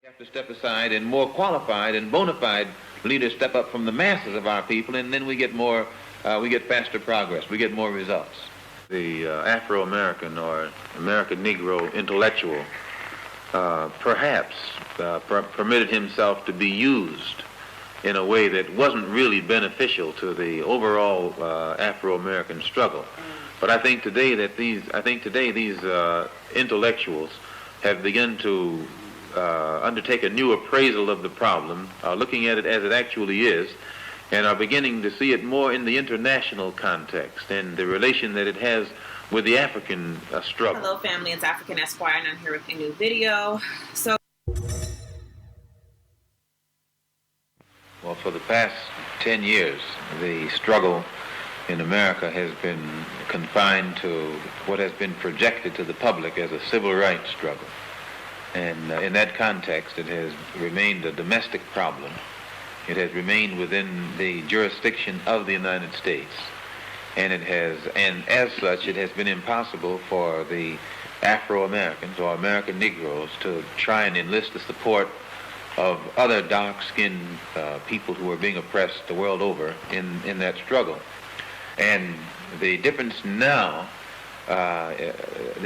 We have to step aside and more qualified and bona fide leaders step up from the masses of our people, and then we get faster progress. We get more results. The Afro-American or American Negro intellectual perhaps permitted himself to be used in a way that wasn't really beneficial to the overall Afro-American struggle. But I think today these intellectuals have begun to undertake a new appraisal of the problem, looking at it as it actually is, and are beginning to see it more in the international context and the relation that it has with the African struggle. Hello family, it's African Esquire and I'm here with a new video. Well, for the past 10 years, the struggle in America has been confined to what has been projected to the public as a civil rights struggle. And in that context, it has remained a domestic problem. It has remained within the jurisdiction of the United States. And as such, it has been impossible for the Afro-Americans or American Negroes to try and enlist the support of other dark-skinned people who are being oppressed the world over in that struggle. And the difference now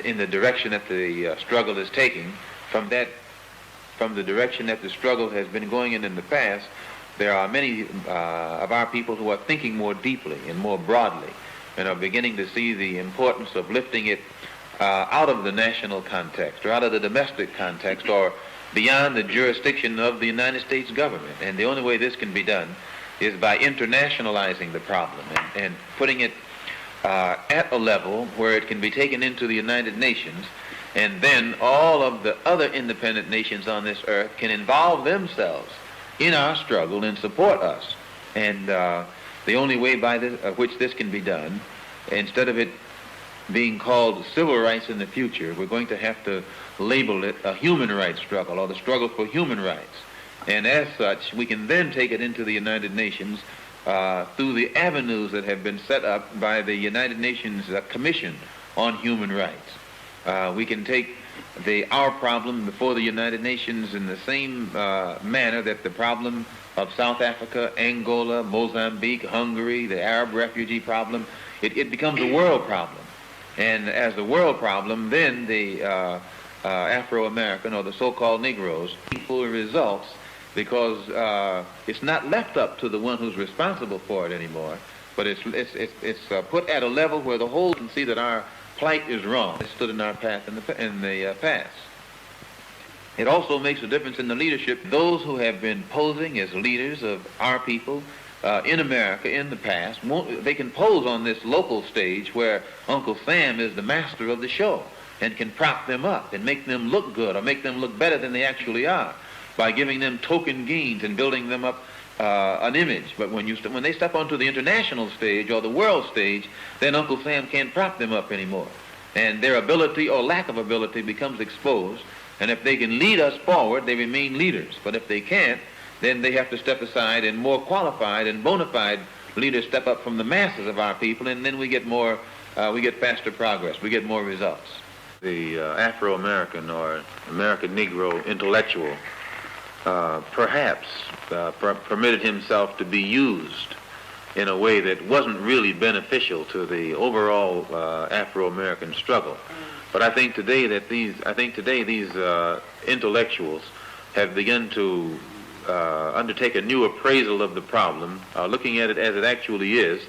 in the direction that the struggle is taking from the direction that the struggle has been going in the past, there are many of our people who are thinking more deeply and more broadly and are beginning to see the importance of lifting it out of the national context or out of the domestic context or beyond the jurisdiction of the United States government. And the only way this can be done is by internationalizing the problem and putting it at a level where it can be taken into the United Nations, and then all of the other independent nations on this earth can involve themselves in our struggle and support us. And the only way by which this can be done, instead of it being called civil rights in the future, we're going to have to label it a human rights struggle or the struggle for human rights. And as such, we can then take it into the United Nations through the avenues that have been set up by the United Nations Commission on Human Rights. We can take our problem before the United Nations in the same manner that the problem of South Africa, Angola, Mozambique, Hungary, the Arab refugee problem, it becomes a world problem. And as a world problem, then the Afro-American or the so-called Negroes equal results, because it's not left up to the one who's responsible for it anymore, but it's put at a level where the whole can see that our plight is wrong. It stood in our path in the past. It also makes a difference in the leadership. Those who have been posing as leaders of our people in America in the past, they can pose on this local stage where Uncle Sam is the master of the show and can prop them up and make them look good or make them look better than they actually are by giving them token gains and building them up an image. But when they step onto the international stage or the world stage, then Uncle Sam can't prop them up anymore. And their ability or lack of ability becomes exposed. And if they can lead us forward, they remain leaders. But if they can't, then they have to step aside and more qualified and bona fide leaders step up from the masses of our people, and then we get faster progress. We get more results. The Afro-American or American Negro intellectual perhaps permitted himself to be used in a way that wasn't really beneficial to the overall Afro-American struggle. But I think today these intellectuals have begun to undertake a new appraisal of the problem, looking at it as it actually is,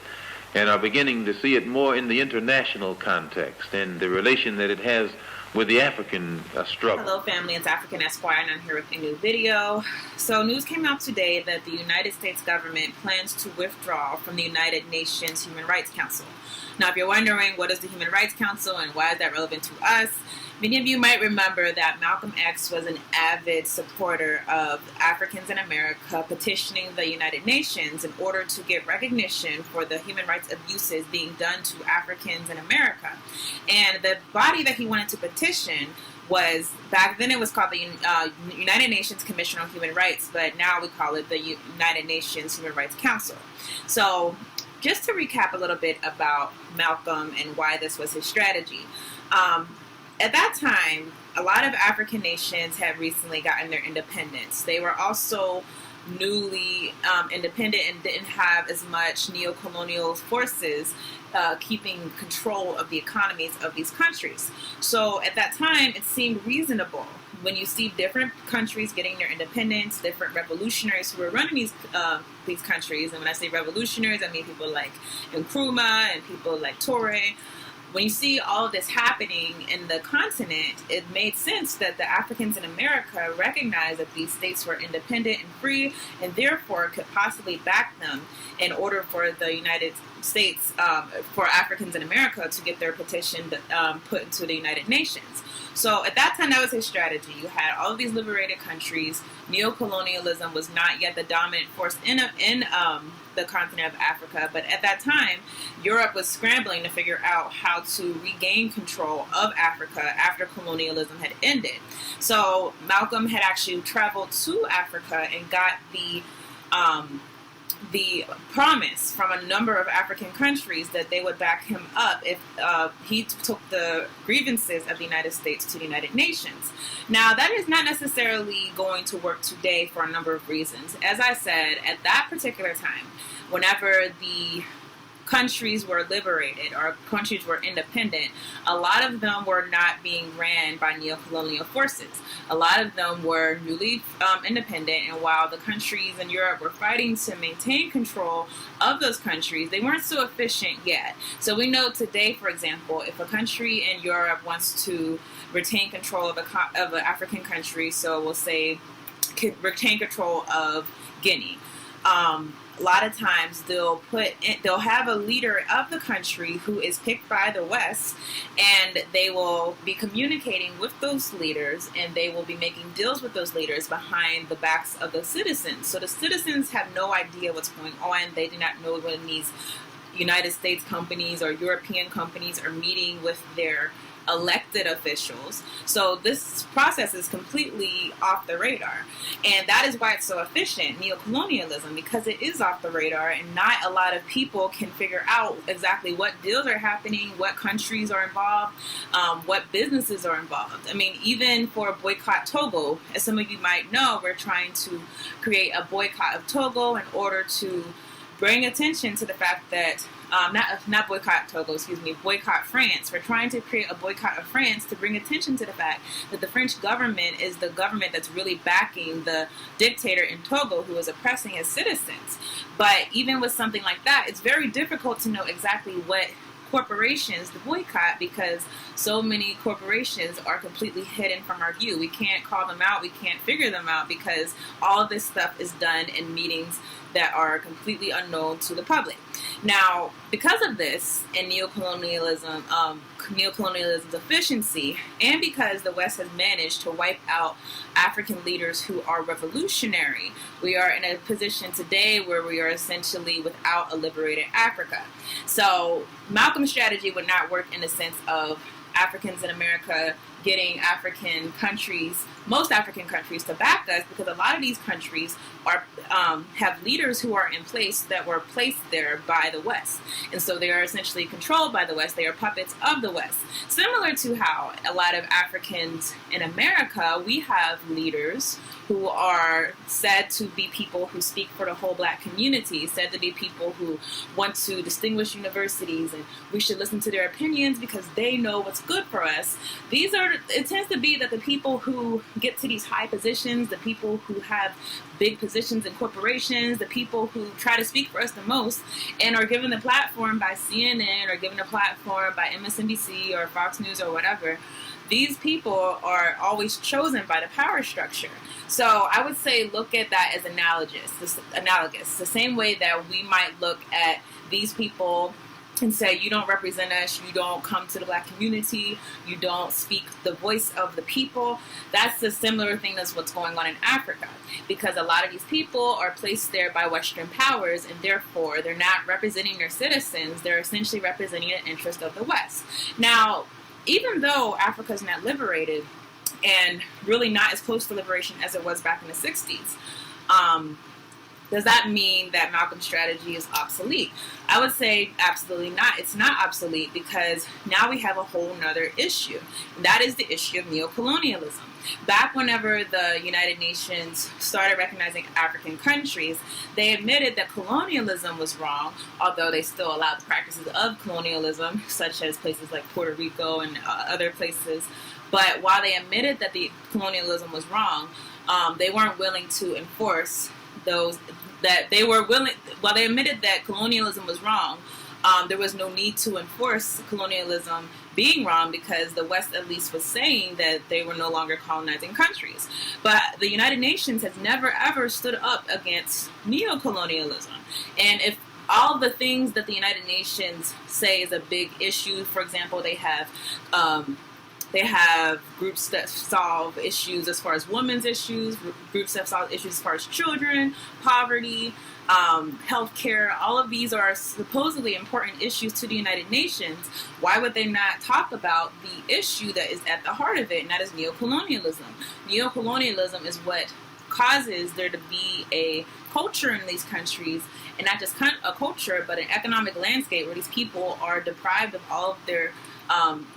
and are beginning to see it more in the international context and the relation that it has with the African struggle. Hello family, it's African Esquire and I'm here with a new video. So news came out today that the United States government plans to withdraw from the United Nations Human Rights Council. Now if you're wondering what is the Human Rights Council and why is that relevant to us, many of you might remember that Malcolm X was an avid supporter of Africans in America petitioning the United Nations in order to get recognition for the human rights abuses being done to Africans in America. And the body that he wanted to petition was, back then it was called the United Nations Commission on Human Rights, but now we call it the United Nations Human Rights Council. So just to recap a little bit about Malcolm and why this was his strategy. at that time, a lot of African nations had recently gotten their independence. They were also newly independent and didn't have as much neo-colonial forces keeping control of the economies of these countries. So at that time, it seemed reasonable when you see different countries getting their independence, different revolutionaries who were running these countries. And when I say revolutionaries, I mean people like Nkrumah and people like Toure. When you see all of this happening in the continent, it made sense that the Africans in America recognized that these states were independent and free, and therefore could possibly back them in order for the United States, for Africans in America to get their petition put into the United Nations. So at that time, that was his strategy. You had all of these liberated countries. Neocolonialism was not yet the dominant force in the continent of Africa, but at that time, Europe was scrambling to figure out how to regain control of Africa after colonialism had ended. So Malcolm had actually traveled to Africa and got the promise from a number of African countries that they would back him up if he took the grievances of the United States to the United Nations. Now, that is not necessarily going to work today for a number of reasons. As I said, at that particular time, whenever the countries were liberated or countries were independent, a lot of them were not being ran by neo-colonial forces. A lot of them were newly independent, and while the countries in Europe were fighting to maintain control of those countries, they weren't so efficient yet. So we know today, for example, if a country in Europe wants to retain control of an African country, so we'll say retain control of Guinea, a lot of times they'll have a leader of the country who is picked by the West, and they will be communicating with those leaders, and they will be making deals with those leaders behind the backs of the citizens. So the citizens have no idea what's going on. They do not know when these United States companies or European companies are meeting with their elected officials. So this process is completely off the radar. And that is why it's so efficient, neocolonialism, because it is off the radar and not a lot of people can figure out exactly what deals are happening, what countries are involved, what businesses are involved. I mean, even for Boycott Togo, as some of you might know, we're trying to create a boycott of Togo in order to bring attention to the fact that not boycott Togo, boycott France. We're trying to create a boycott of France to bring attention to the fact that the French government is the government that's really backing the dictator in Togo who is oppressing his citizens. But even with something like that, it's very difficult to know exactly what corporations to boycott because so many corporations are completely hidden from our view. We can't call them out. We can't figure them out because all of this stuff is done in meetings that are completely unknown to the public. Now, because of this and neocolonialism's efficiency, and because the West has managed to wipe out African leaders who are revolutionary, we are in a position today where we are essentially without a liberated Africa. So Malcolm's strategy would not work in the sense of Africans in America getting African countries, most African countries, to back us, because a lot of these countries are have leaders who are in place that were placed there by the West, and so they are essentially controlled by the West. They are puppets of the West, similar to how a lot of Africans in America, we have leaders who are said to be people who speak for the whole black community, said to be people who want to distinguish universities, and we should listen to their opinions because they know what's good for us. It tends to be that the people who get to these high positions, the people who have big positions in corporations, the people who try to speak for us the most and are given the platform by CNN or given a platform by MSNBC or Fox News or whatever, these people are always chosen by the power structure. So I would say look at that as analogous, the same way that we might look at these people and say, you don't represent us, you don't come to the black community, you don't speak the voice of the people. That's a similar thing as what's going on in Africa, because a lot of these people are placed there by Western powers, and therefore they're not representing their citizens, they're essentially representing the interest of the West. Now, even though Africa is not liberated, and really not as close to liberation as it was back in the 60s, Does that mean that Malcolm's strategy is obsolete? I would say absolutely not. It's not obsolete because now we have a whole nother issue. And that is the issue of neocolonialism. Back whenever the United Nations started recognizing African countries, they admitted that colonialism was wrong, although they still allowed the practices of colonialism, such as places like Puerto Rico and other places. But while they admitted that the colonialism was wrong, they weren't willing to enforce those that they were willing. While they admitted that colonialism was wrong, there was no need to enforce colonialism being wrong because the West at least was saying that they were no longer colonizing countries. But the United Nations has never ever stood up against neocolonialism. And if all the things that the United Nations say is a big issue, for example, they have groups that solve issues as far as women's issues, groups that solve issues as far as children, poverty, healthcare. All of these are supposedly important issues to the United Nations. Why would they not talk about the issue that is at the heart of it, and that is neocolonialism? Neocolonialism is what causes there to be a culture in these countries, and not just a culture, but an economic landscape where these people are deprived of all of their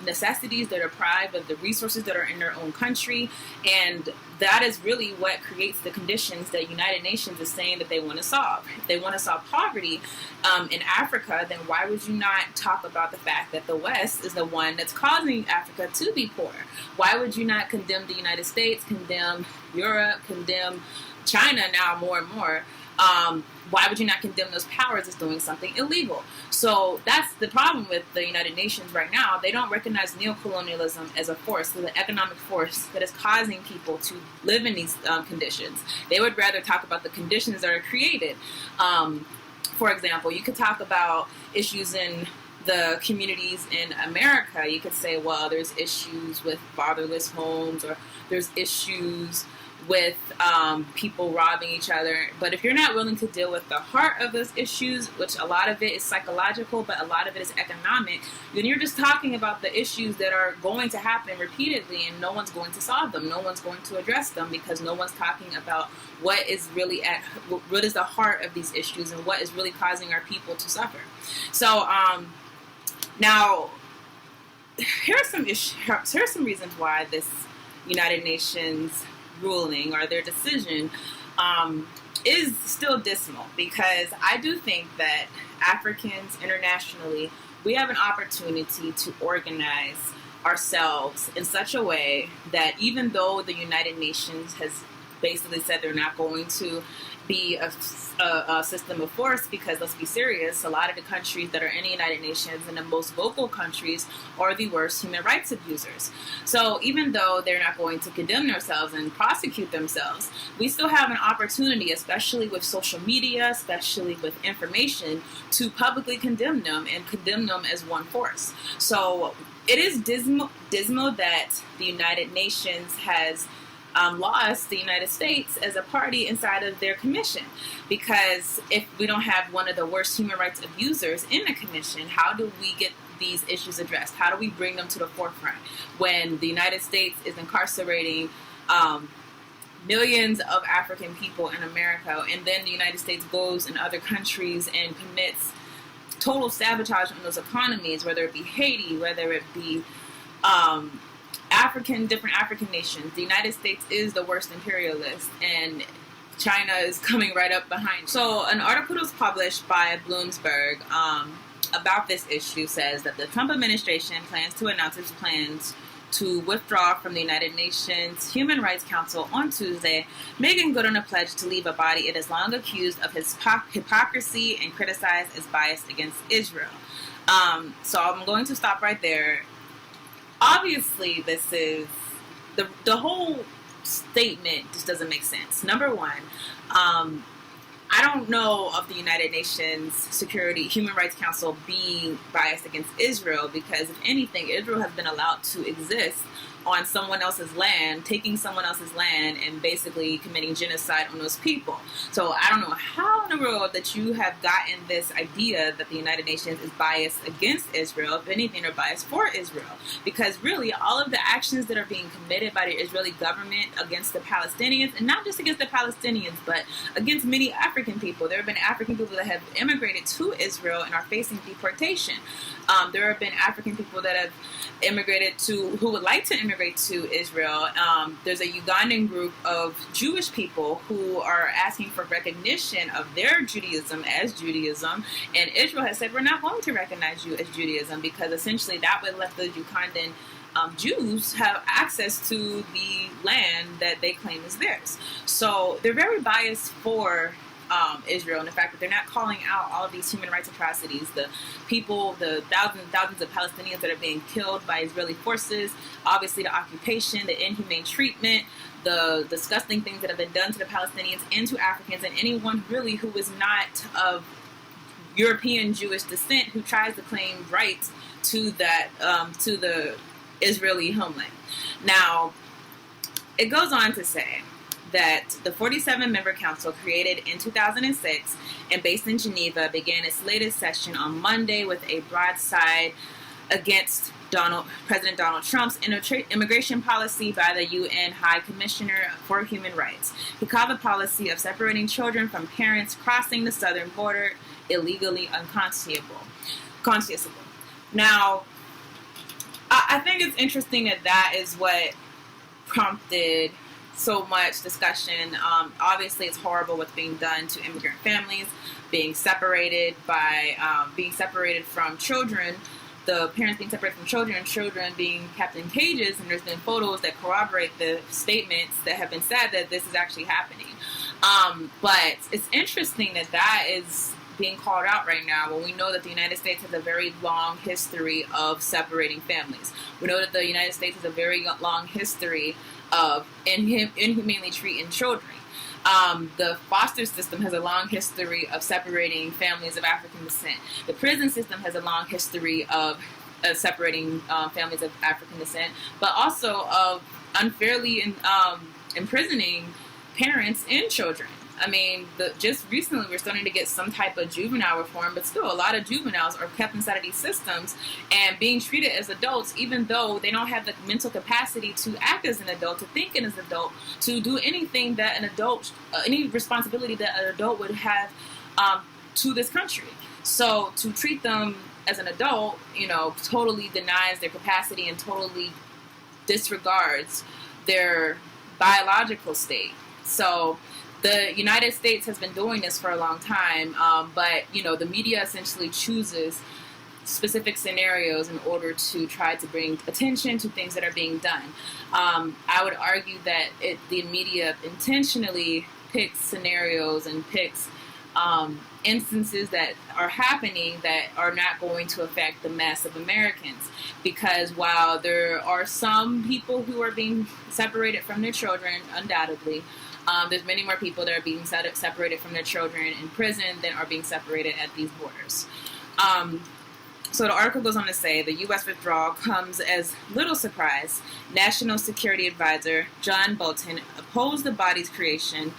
necessities. They're deprived of the resources that are in their own country, and that is really what creates the conditions that United Nations is saying that they want to solve. If they want to solve poverty in Africa, then why would you not talk about the fact that the West is the one that's causing Africa to be poor? Why would you not condemn the United States, condemn Europe, condemn China now more and more? Why would you not condemn those powers as doing something illegal? So that's the problem with the United Nations right now. They don't recognize neocolonialism as a force, as an economic force that is causing people to live in these conditions. They would rather talk about the conditions that are created. For example, you could talk about issues in the communities in America. You could say, well, there's issues with fatherless homes, or there's issues with people robbing each other. But if you're not willing to deal with the heart of those issues, which a lot of it is psychological, but a lot of it is economic, then you're just talking about the issues that are going to happen repeatedly, and no one's going to solve them. No one's going to address them because no one's talking about what is the heart of these issues and what is really causing our people to suffer. So now here are some reasons why this United Nations ruling or their decision is still dismal, because I do think that Africans internationally, we have an opportunity to organize ourselves in such a way that even though the United Nations has basically said they're not going to be a system of force, because let's be serious, a lot of the countries that are in the United Nations and the most vocal countries are the worst human rights abusers. So even though they're not going to condemn themselves and prosecute themselves, we still have an opportunity, especially with social media, especially with information, to publicly condemn them and condemn them as one force. So it is dismal that the United Nations has lost the United States as a party inside of their commission, because if we don't have one of the worst human rights abusers in the commission, how do we get these issues addressed? How do we bring them to the forefront when the United States is incarcerating millions of African people in America, and then the United States goes in other countries and commits total sabotage on those economies, whether it be Haiti, whether it be different African nations. The United States is the worst imperialist, and China is coming right up behind. So an article was published by Bloomberg about this issue says that the Trump administration plans to announce its plans to withdraw from the United Nations Human Rights Council on Tuesday, making good on a pledge to leave a body it has long accused of hypocrisy and criticized as biased against Israel. So I'm going to stop right there. Obviously, this is the whole statement just doesn't make sense. Number one, I don't know of the United Nations Human Rights Council being biased against Israel, because if anything, Israel has been allowed to exist on someone else's land, taking someone else's land and basically committing genocide on those people. So I don't know how in the world that you have gotten this idea that the United Nations is biased against Israel. If anything, they're biased for Israel, because really all of the actions that are being committed by the Israeli government against the Palestinians, and not just against the Palestinians, but against many African African people. There have been African people that have immigrated to Israel and are facing deportation. There have been African people that have immigrated who would like to immigrate to Israel. There's a Ugandan group of Jewish people who are asking for recognition of their Judaism as Judaism, and Israel has said, we're not going to recognize you as Judaism, because essentially that would let the Ugandan Jews have access to the land that they claim is theirs. So they're very biased for Israel, and the fact that they're not calling out all of these human rights atrocities, the people, the thousands and thousands of Palestinians that are being killed by Israeli forces, obviously the occupation, the inhumane treatment, the disgusting things that have been done to the Palestinians and to Africans and anyone really who is not of European Jewish descent who tries to claim rights to that, to the Israeli homeland. Now, it goes on to say that the 47-member council, created in 2006 and based in Geneva, began its latest session on Monday with a broadside against President Donald Trump's immigration policy by the UN High Commissioner for Human Rights. He called the policy of separating children from parents crossing the southern border illegally unconscionable. Now, I think it's interesting that is what prompted so much discussion. Obviously, it's horrible what's being done to immigrant families, being separated from children, the parents being separated from children being kept in cages, and there's been photos that corroborate the statements that have been said that this is actually happening. But it's interesting that is being called out right now when we know that the United States has a very long history of separating families. We know that the United States has a very long history of inhumanely treating children. The foster system has a long history of separating families of African descent. The prison system has a long history of separating families of African descent, but also of unfairly imprisoning parents and children. I mean, just recently we're starting to get some type of juvenile reform, but still a lot of juveniles are kept inside of these systems and being treated as adults, even though they don't have the mental capacity to act as an adult, to think as an adult, to do anything that an adult, any responsibility that an adult would have to this country. So to treat them as an adult, totally denies their capacity and totally disregards their biological state. So the United States has been doing this for a long time, but, the media essentially chooses specific scenarios in order to try to bring attention to things that are being done. I would argue that the media intentionally picks scenarios and picks instances that are happening that are not going to affect the mass of Americans. Because while there are some people who are being separated from their children, undoubtedly, there's many more people that are being separated from their children in prison than are being separated at these borders. So the article goes on to say the U.S. withdrawal comes as little surprise. National Security Advisor John Bolton opposed the body's creation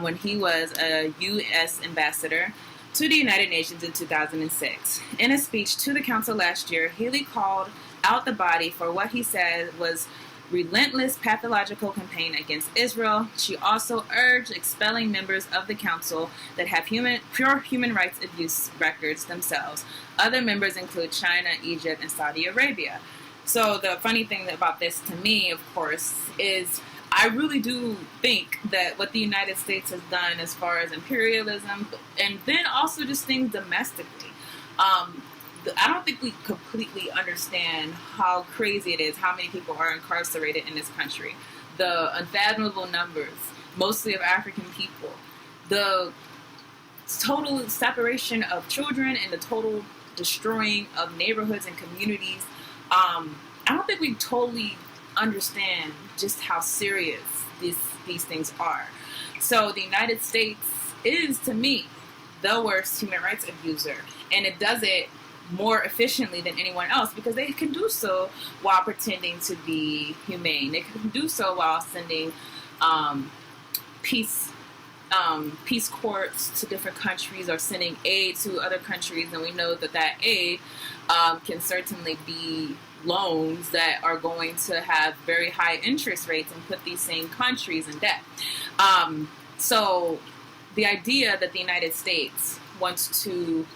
when he was a U.S. ambassador to the United Nations in 2006. In a speech to the council last year, Haley called out the body for what he said was relentless pathological campaign against Israel. She also urged expelling members of the council that have pure human rights abuse records themselves. Other members include China, Egypt, and Saudi Arabia. So the funny thing about this to me, of course, is I really do think that what the United States has done as far as imperialism and then also just things domestically, I don't think we completely understand how crazy it is, how many people are incarcerated in this country. The unfathomable numbers, mostly of African people. The total separation of children and the total destroying of neighborhoods and communities. I don't think we totally understand just how serious these things are. So the United States is, to me, the worst human rights abuser. And it does it more efficiently than anyone else because they can do so while pretending to be humane. They can do so while sending peace courts to different countries or sending aid to other countries, and we know that aid can certainly be loans that are going to have very high interest rates and put these same countries in debt. So the idea that the United States wants to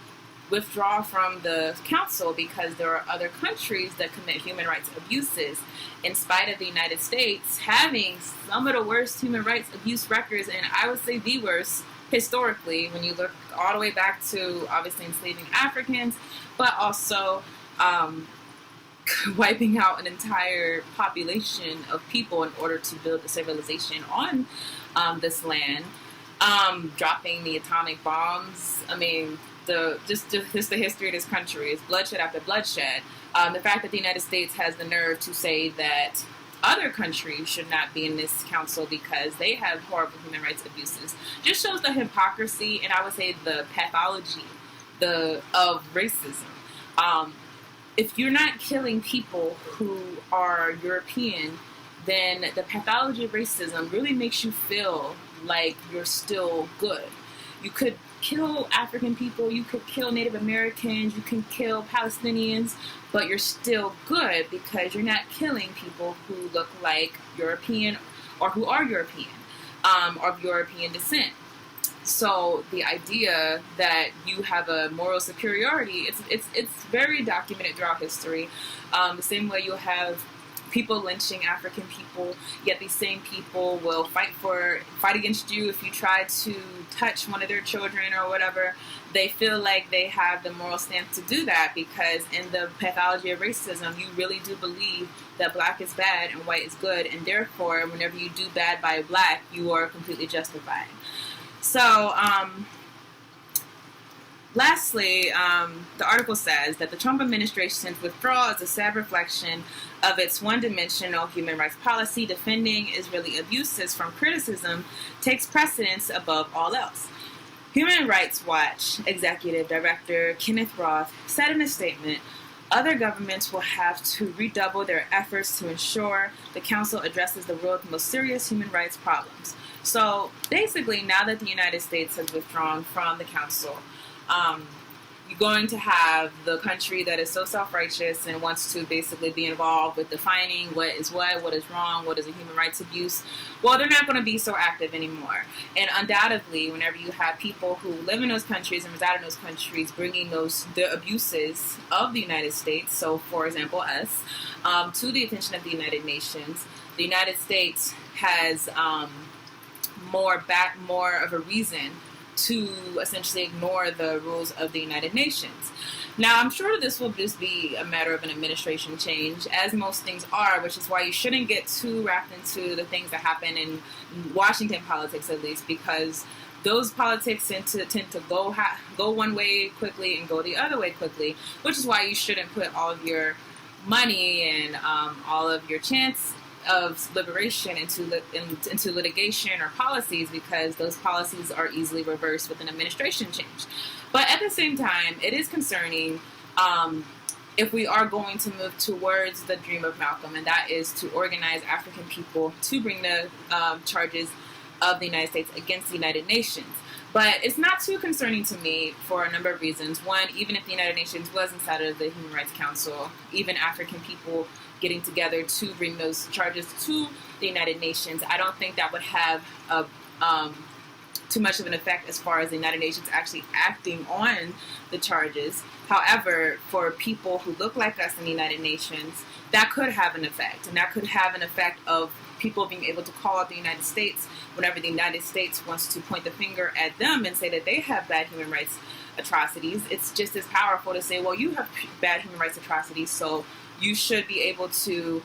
withdraw from the council because there are other countries that commit human rights abuses, in spite of the United States having some of the worst human rights abuse records, and I would say the worst historically, when you look all the way back to obviously enslaving Africans, but also wiping out an entire population of people in order to build a civilization on this land, dropping the atomic bombs. I mean, just the history of this country is bloodshed after bloodshed. The fact that the United States has the nerve to say that other countries should not be in this council because they have horrible human rights abuses just shows the hypocrisy, and I would say the pathology of racism. If you're not killing people who are European, then the pathology of racism really makes you feel like you're still good. You could kill African people, you could kill Native Americans, you can kill Palestinians, but you're still good because you're not killing people who look like European or who are European, or of European descent. So the idea that you have a moral superiority, it's very documented throughout history. The same way you'll have people lynching African people, yet these same people will fight against you if you try to touch one of their children or whatever. They feel like they have the moral stance to do that because in the pathology of racism, you really do believe that black is bad and white is good, and therefore, whenever you do bad by a black, you are completely justified. So, lastly, the article says that the Trump administration's withdrawal is a sad reflection of its one-dimensional human rights policy. Defending Israeli abuses from criticism takes precedence above all else. Human Rights Watch Executive Director Kenneth Roth said in a statement, "Other governments will have to redouble their efforts to ensure the Council addresses the world's most serious human rights problems." So basically, now that the United States has withdrawn from the Council, you're going to have the country that is so self-righteous and wants to basically be involved with defining what is wrong, what is a human rights abuse. Well, they're not going to be so active anymore. And undoubtedly, whenever you have people who live in those countries and reside in those countries bringing the abuses of the United States, so for example us, to the attention of the United Nations, the United States has more of a reason to essentially ignore the rules of the United Nations. Now, I'm sure this will just be a matter of an administration change, as most things are, which is why you shouldn't get too wrapped into the things that happen in Washington politics, at least, because those politics tend to go one way quickly and go the other way quickly, which is why you shouldn't put all of your money and all of your chance of liberation into litigation or policies, because those policies are easily reversed with an administration change. But at the same time, it is concerning if we are going to move towards the dream of Malcolm, and that is to organize African people to bring the charges of the United States against the United Nations. But it's not too concerning to me for a number of reasons. One, even if the United Nations was inside of the Human Rights Council, even African people getting together to bring those charges to the United Nations, I don't think that would have too much of an effect as far as the United Nations actually acting on the charges. However, for people who look like us in the United Nations, that could have an effect, and that could have an effect of people being able to call out the United States whenever the United States wants to point the finger at them and say that they have bad human rights atrocities. It's just as powerful to say, well, you have bad human rights atrocities, so you should be able to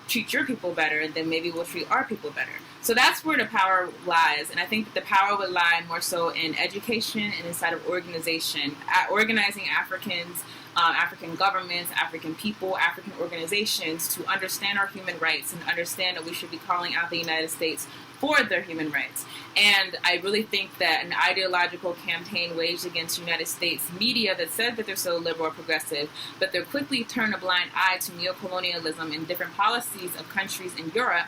treat your people better, and then maybe we'll treat our people better. So that's where the power lies, and I think that the power would lie more so in education and inside of organization, organizing Africans, African governments, African people, African organizations to understand our human rights and understand that we should be calling out the United States for their human rights. And I really think that an ideological campaign waged against the United States media that said that they're so liberal or progressive, but they're quickly turn a blind eye to neocolonialism and different policies of countries in Europe,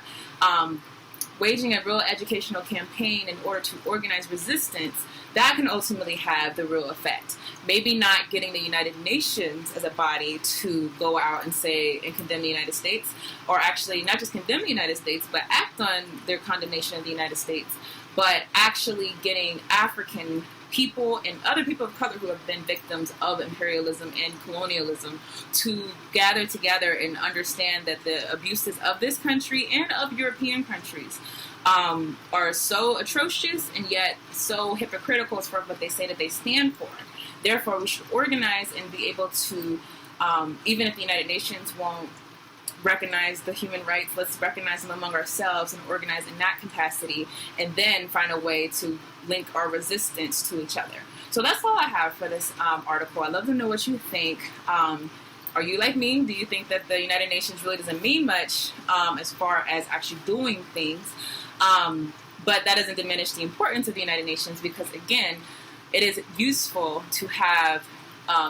waging a real educational campaign in order to organize resistance, that can ultimately have the real effect. Maybe not getting the United Nations as a body to go out and say and condemn the United States, or actually not just condemn the United States, but act on their condemnation of the United States. but actually getting African people and other people of color who have been victims of imperialism and colonialism to gather together and understand that the abuses of this country and of European countries are so atrocious and yet so hypocritical as far as what they say that they stand for. Therefore, we should organize and be able to, even if the United Nations won't recognize the human rights, let's recognize them among ourselves and organize in that capacity, and then find a way to link our resistance to each other. So that's all I have for this article. I'd love to know what you think. Are you like me? Do you think that the United Nations really doesn't mean much as far as actually doing things? But that doesn't diminish the importance of the United Nations, because, again, it is useful to have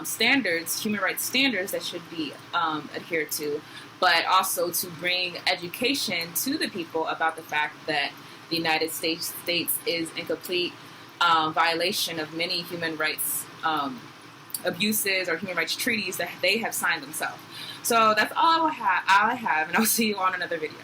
standards, human rights standards that should be adhered to, but also to bring education to the people about the fact that the United States is in complete violation of many human rights abuses or human rights treaties that they have signed themselves. So that's all I have, and I'll see you on another video.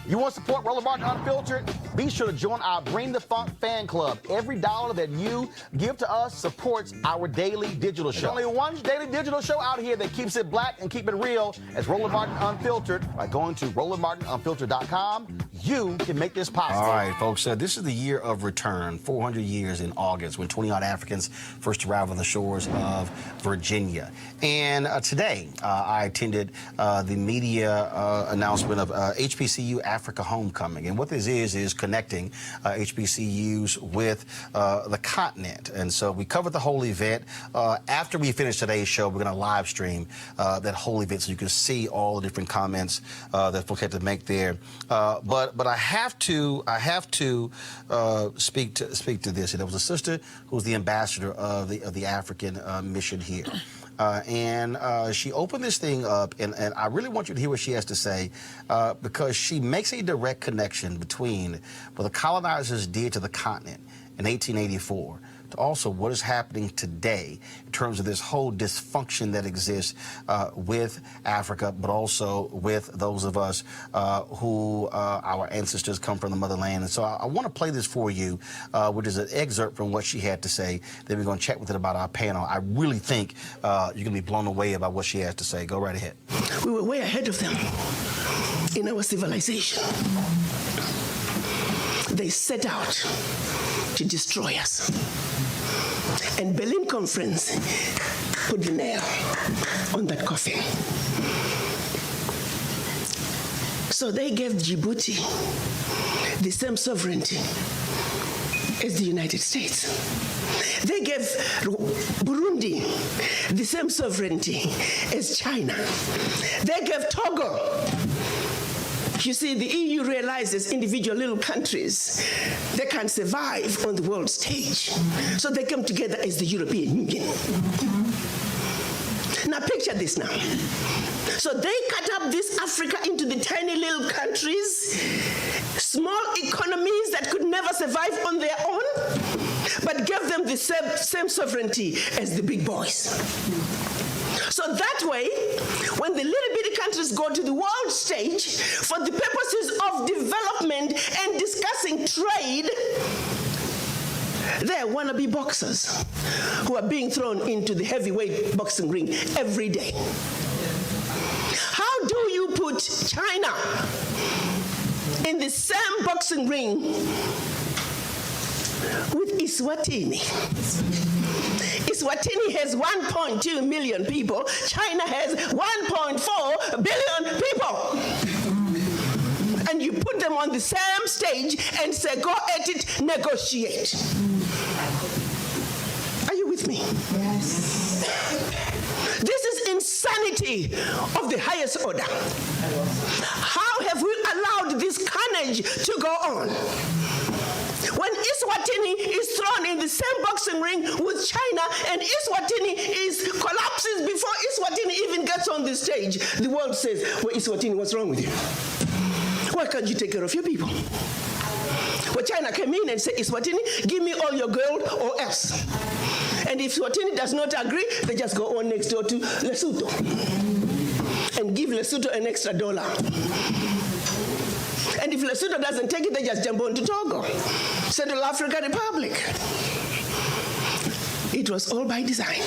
You want to support Roland Martin Unfiltered? Be sure to join our Bring the Funk fan club. Every dollar that you give to us supports our daily digital show. There's only one daily digital show out here that keeps it black and keep it real. It's Roland Martin Unfiltered. By going to RolandMartinUnfiltered.com, you can make this possible. All right, folks. This is the year of return, 400 years in August, when 20-odd Africans first arrived on the shores of Virginia. And today, I attended the media announcement of HBCU Africa Homecoming. And what this is connecting HBCUs with the continent. And so we covered the whole event. After we finish today's show, we're going to live stream that whole event so you can see all the different comments that folks had to make there. But I have to speak to this. And there was a sister who's the ambassador of the African mission here. And she opened this thing up, and I really want you to hear what she has to say, because she makes a direct connection between what the colonizers did to the continent in 1884 to also what is happening today in terms of this whole dysfunction that exists with Africa, but also with those of us who our ancestors come from the motherland. And so I want to play this for you, which is an excerpt from what she had to say. Then we're going to chat with it about our panel. I really think you're going to be blown away about what she has to say. Go right ahead. We were way ahead of them in our civilization. They set out to destroy us. And Berlin Conference put the nail on that coffin. So they gave Djibouti the same sovereignty as the United States. They gave Burundi the same sovereignty as China. They gave Togo. You see, the EU realizes individual little countries, they can't survive on the world stage. So they come together as the European Union. Now picture this now. So they cut up this Africa into the tiny little countries, small economies that could never survive on their own, but gave them the same sovereignty as the big boys. So that way, when the little bitty countries go to the world stage for the purposes of development and discussing trade, they're wannabe boxers who are being thrown into the heavyweight boxing ring every day. How do you put China in the same boxing ring with Eswatini? Eswatini has 1.2 million people. China has 1.4 billion people. And you put them on the same stage and say, go at it, negotiate. Are you with me? Yes. This is insanity of the highest order. How have we allowed this carnage to go on? When Eswatini is thrown in the same boxing ring with China and Eswatini collapses before Eswatini even gets on the stage, the world says, well, Eswatini, what's wrong with you? Why can't you take care of your people? Well, China came in and said, Eswatini, give me all your gold or else. And if Eswatini does not agree, they just go on next door to Lesotho and give Lesotho an extra $1. And if Lesotho doesn't take it, they just jump on to Togo, Central African Republic. It was all by design.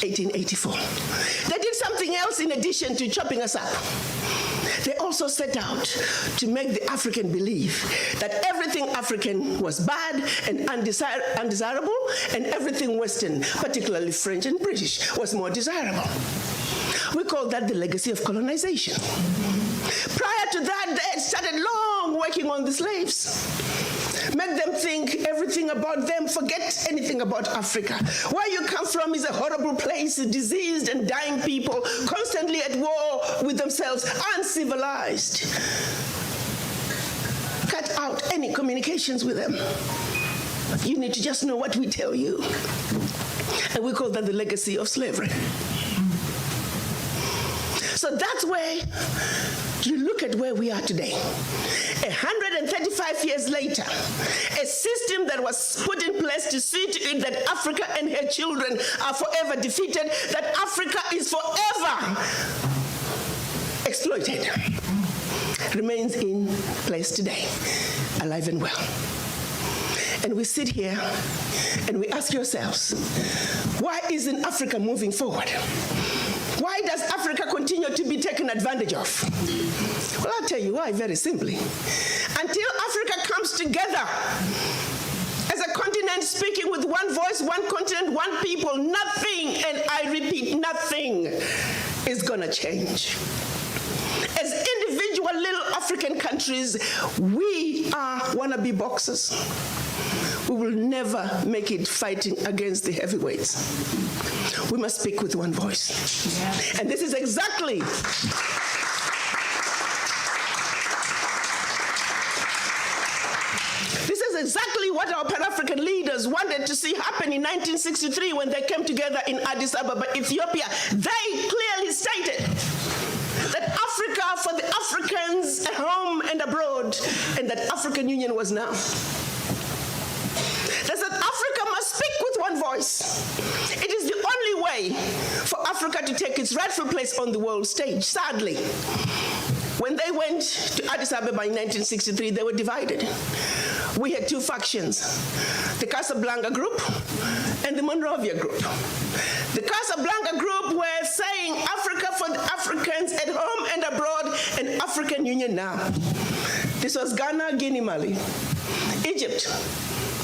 1884. They did something else in addition to chopping us up. They also set out to make the African believe that everything African was bad and undesirable, and everything Western, particularly French and British, was more desirable. We call that the legacy of colonization. Prior to that, they had started long working on the slaves. Make them think everything about them, forget anything about Africa. Where you come from is a horrible place, diseased and dying people, constantly at war with themselves, uncivilized. Cut out any communications with them. You need to just know what we tell you. And we call that the legacy of slavery. So that's where you look at where we are today. 135 years later, a system that was put in place to see to it that Africa and her children are forever defeated, that Africa is forever exploited, remains in place today, alive and well. And we sit here and we ask ourselves, why isn't Africa moving forward? Why does Africa continue to be taken advantage of? Well, I'll tell you why, very simply. Until Africa comes together as a continent speaking with one voice, one continent, one people, nothing, and I repeat, nothing is gonna change. As individual little African countries, we are wannabe boxers. We will never make it fighting against the heavyweights. We must speak with one voice. Yeah. And this is exactly what our Pan-African leaders wanted to see happen in 1963 when they came together in Addis Ababa, Ethiopia. They clearly stated that Africa for the Africans at home and abroad, and that African Union was now. They said Africa must speak with one voice. It is the only way for Africa to take its rightful place on the world stage. Sadly, when they went to Addis Ababa in 1963, they were divided. We had two factions, the Casablanca group and the Monrovia group. The Casablanca group were saying Africa for the Africans at home and abroad, and African Union now. This was Ghana, Guinea, Mali, Egypt,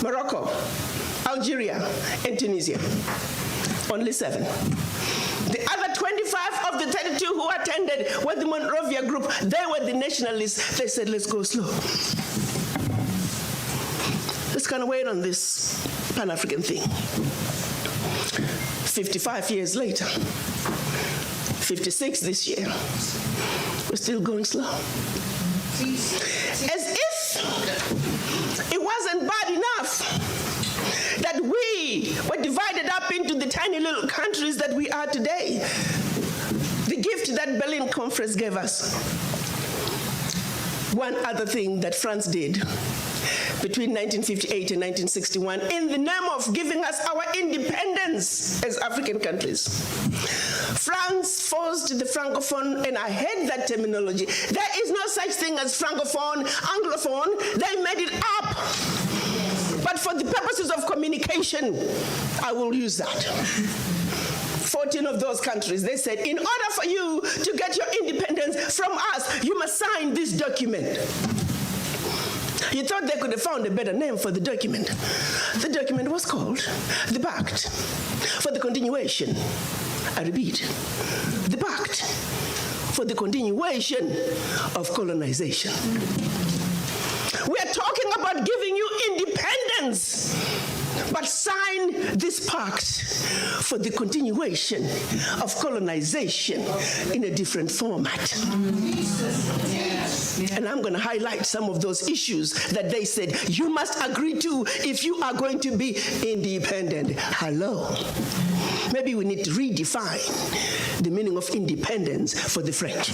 Morocco, Algeria, and Tunisia. Only 7. The other 25 of the 32 who attended were the Monrovia group. They were the nationalists. They said, let's go slow. Let's kind of wait on this Pan-African thing. 55 years later, 56 this year, we're still going slow. As if it wasn't bad enough that we were divided up into the tiny little countries that we are today. The gift that Berlin Conference gave us. One other thing that France did between 1958 and 1961 in the name of giving us our independence as African countries. France forced the Francophone, and I hate that terminology. There is no such thing as Francophone, Anglophone. They made it up. But for the purposes of communication, I will use that. 14 of those countries, they said, in order for you to get your independence from us, you must sign this document. You thought they could have found a better name for the document. The document was called the Pact for the Continuation. I repeat, the Pact for the Continuation of Colonization. We are talking about giving you independence, but sign this pact for the continuation of colonization in a different format. And I'm going to highlight some of those issues that they said you must agree to if you are going to be independent. Hello. Maybe we need to redefine the meaning of independence for the French.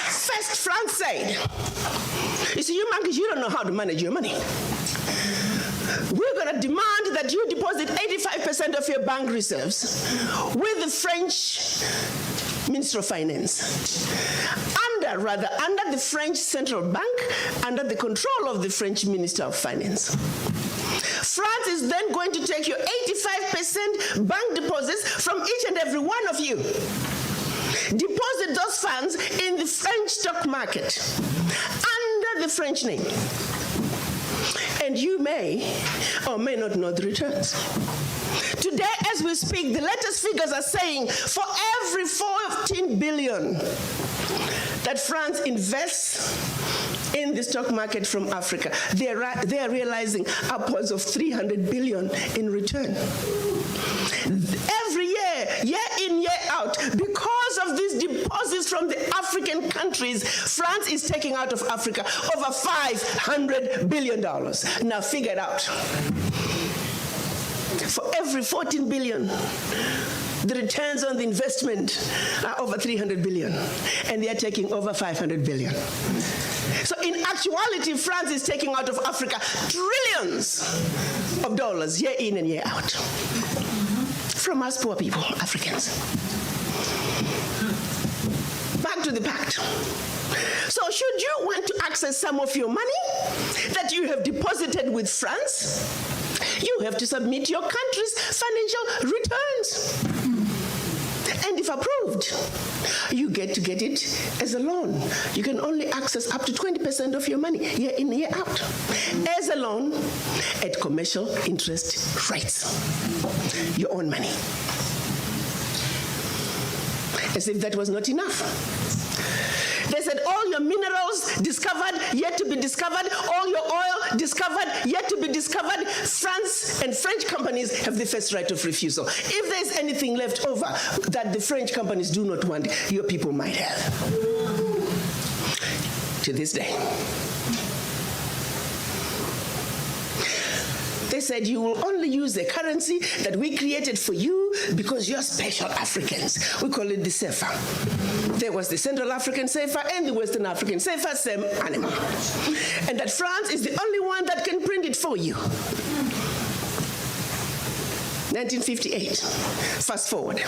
First, France said, you see, you monkeys, you don't know how to manage your money. We're going to demand that you deposit 85% of your bank reserves with the French Minister of Finance. Under the French Central Bank, under the control of the French Minister of Finance. France is then going to take your 85% bank deposits from each and every one of you. Deposit those funds in the French stock market under the French name. And you may or may not know the returns. Today, as we speak, the latest figures are saying for every 14 billion that France invests in the stock market from Africa, they are realizing upwards of 300 billion in return. Every year, year in, year out, because of these deposits from the African countries, France is taking out of Africa over $500 billion. Now figure it out. For every 14 billion, the returns on the investment are over 300 billion, and they are taking over 500 billion. So in actuality, France is taking out of Africa trillions of dollars year in and year out from us poor people, Africans. Back to the pact. So should you want to access some of your money that you have deposited with France, you have to submit your country's financial returns. And if approved, you get to get it as a loan. You can only access up to 20% of your money year in, year out as a loan at commercial interest rates. Your own money. As if that was not enough. They said all your minerals discovered, yet to be discovered, all your oil discovered, yet to be discovered. France and French companies have the first right of refusal. If there's anything left over that the French companies do not want, your people might have. To this day. They said you will only use the currency that we created for you because you're special Africans. We call it the CFA. There was the Central African CFA and the Western African CFA, same animal. And that France is the only one that can print it for you. 1958. Fast forward.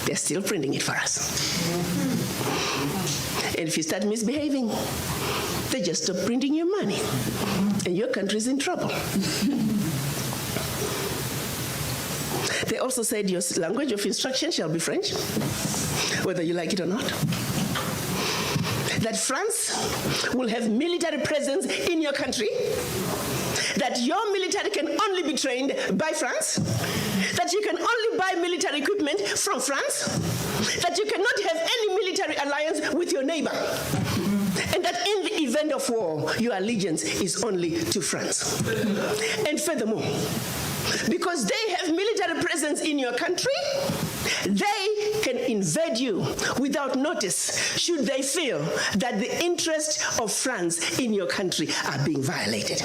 They're still printing it for us. And if you start misbehaving, they just stop printing your money. And your country's in trouble. They also said your language of instruction shall be French, whether you like it or not. That France will have military presence in your country, that your military can only be trained by France, that you can only buy military equipment from France, that you cannot have any military alliance with your neighbor, and that in the event of war, your allegiance is only to France. And furthermore, because they have military presence in your country, they can invade you without notice should they feel that the interests of France in your country are being violated.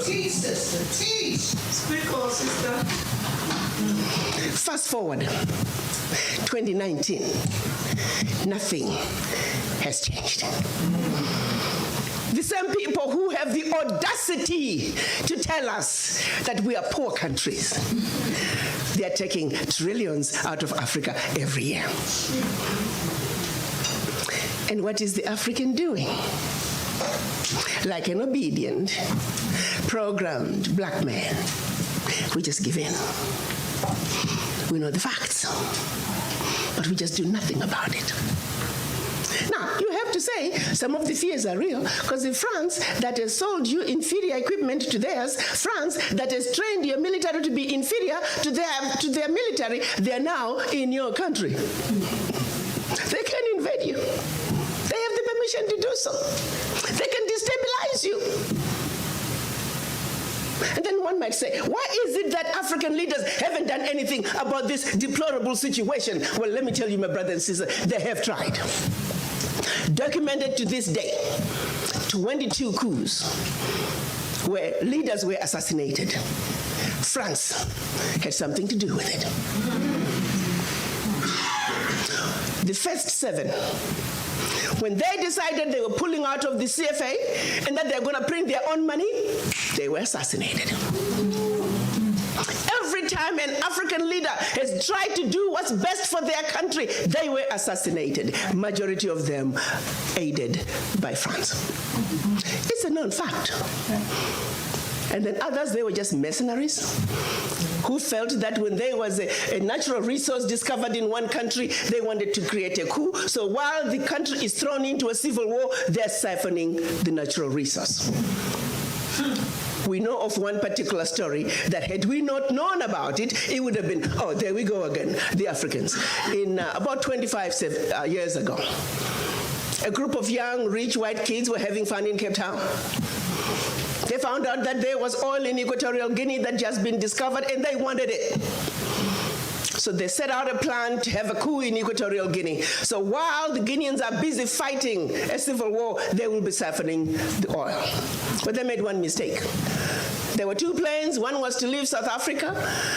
Teach, sister, teach. Speak on, sister. Fast forward, 2019, nothing has changed. The same people who have the audacity to tell us that we are poor countries, they are taking trillions out of Africa every year. And what is the African doing? Like an obedient, programmed black man, we just give in. We know the facts, but we just do nothing about it. Now, you have to say some of the fears are real, because if France that has sold you inferior equipment to theirs, France that has trained your military to be inferior to their military, they're now in your country. They can invade you. They have the permission to do so. They can destabilize you. And then one might say, why is it that African leaders haven't done anything about this deplorable situation? Well, let me tell you, my brother and sister, they have tried. Documented to this day, 22 coups where leaders were assassinated. France had something to do with it. The first 7, when they decided they were pulling out of the CFA and that they're going to print their own money, they were assassinated. Every time an African leader has tried to do what's best for their country, they were assassinated. Majority of them aided by France. It's a known fact. And then others, they were just mercenaries who felt that when there was a natural resource discovered in one country, they wanted to create a coup. So while the country is thrown into a civil war, they're siphoning the natural resource. We know of one particular story that had we not known about it, it would have been, oh, there we go again, the Africans. In about 25 years ago, a group of young, rich white kids were having fun in Cape Town. They found out that there was oil in Equatorial Guinea that had just been discovered, and they wanted it. So they set out a plan to have a coup in Equatorial Guinea. So while the Guineans are busy fighting a civil war, they will be siphoning the oil. But they made one mistake. There were 2 planes. One was to leave South Africa,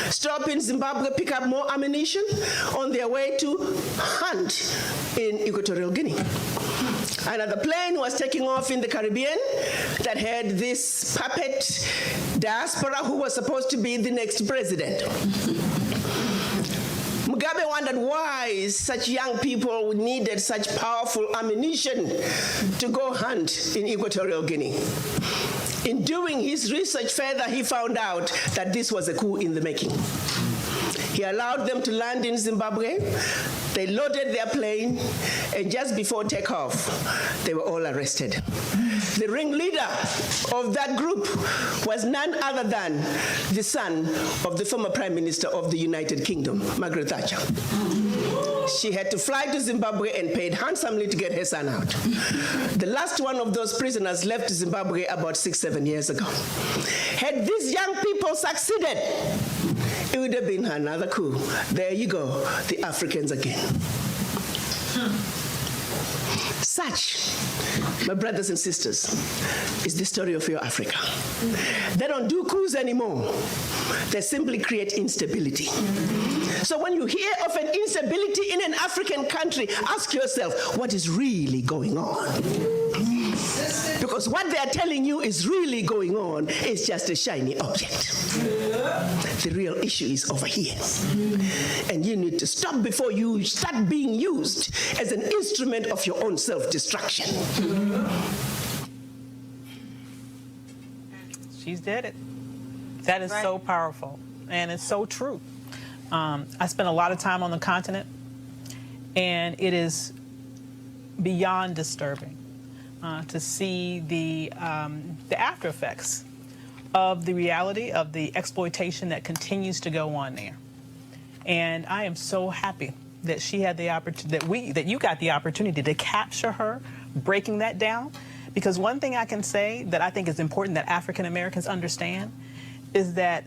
stop in Zimbabwe, pick up more ammunition on their way to hunt in Equatorial Guinea. Another plane was taking off in the Caribbean that had this puppet diaspora who was supposed to be the next president. Mugabe wondered why such young people needed such powerful ammunition to go hunt in Equatorial Guinea. In doing his research further, he found out that this was a coup in the making. He allowed them to land in Zimbabwe. They loaded their plane, and just before takeoff, they were all arrested. The ringleader of that group was none other than the son of the former Prime Minister of the United Kingdom, Margaret Thatcher. She had to fly to Zimbabwe and paid handsomely to get her son out. The last one of those prisoners left Zimbabwe about 6-7 years ago. Had these young people succeeded, it would have been another coup. There you go, the Africans again. Such, my brothers and sisters, is the story of your Africa. They don't do coups anymore. They simply create instability. So when you hear of an instability in an African country, ask yourself, what is really going on? Because what they are telling you is really going on is just a shiny object. The real issue is over here. And you need to stop before you start being used as an instrument of your own self-destruction. She's did it. That is so powerful, and it's so true. I spent a lot of time on the continent, and it is beyond disturbing to see the after effects of the reality of the exploitation that continues to go on there. And I am so happy that she had the opportunity, that you got the opportunity to capture her breaking that down. Because one thing I can say that I think is important that African Americans understand is that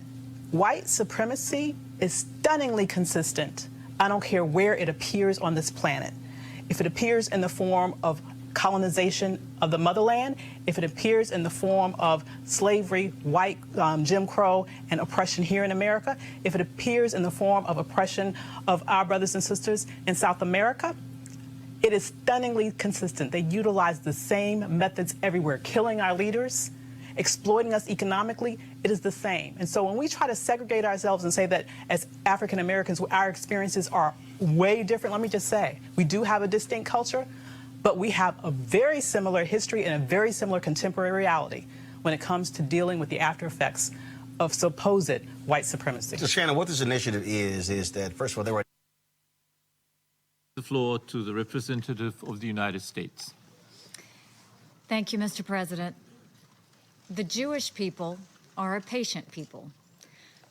white supremacy is stunningly consistent. I don't care where it appears on this planet. If it appears in the form of colonization of the motherland, if it appears in the form of slavery, white Jim Crow, and oppression here in America, if it appears in the form of oppression of our brothers and sisters in South America, it is stunningly consistent. They utilize the same methods everywhere, killing our leaders, exploiting us economically. It is the same. And so when we try to segregate ourselves and say that as African Americans, our experiences are way different, let me just say, we do have a distinct culture, but we have a very similar history and a very similar contemporary reality when it comes to dealing with the after effects of supposed white supremacy. So Shannon, what this initiative is that, first of all, there were... The floor to the representative of the United States. Thank you, Mr. President. The Jewish people are a patient people.